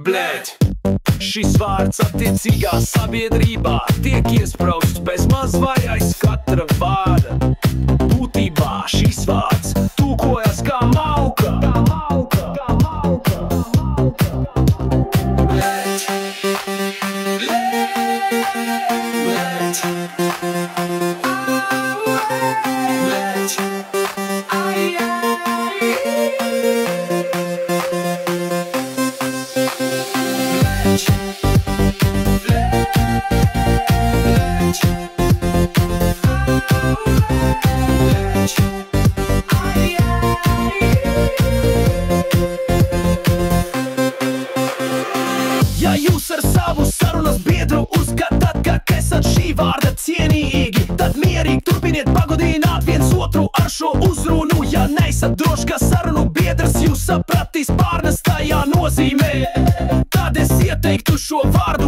Bļeģ! Šis vārds attiecīgā sabiedrībā tiek iesprausts bez maz vai aiz katra vārda. Būtībā šis vārds tūkojas kā mauka. Bļeģ! Bļeģ! Bļeģ! Ai, ai! Ja jūs ar savu sarunas biedru uzskatāt, ka esat šī vārda cienīgi, tad mierīgi turpiniet pagodināt viens otru ar šo uzrunu. Ja neesat droši, ka sarunu biedrs jūs sapratīs pārnestajā nozīmē, tad es ieteiktu šo vārdu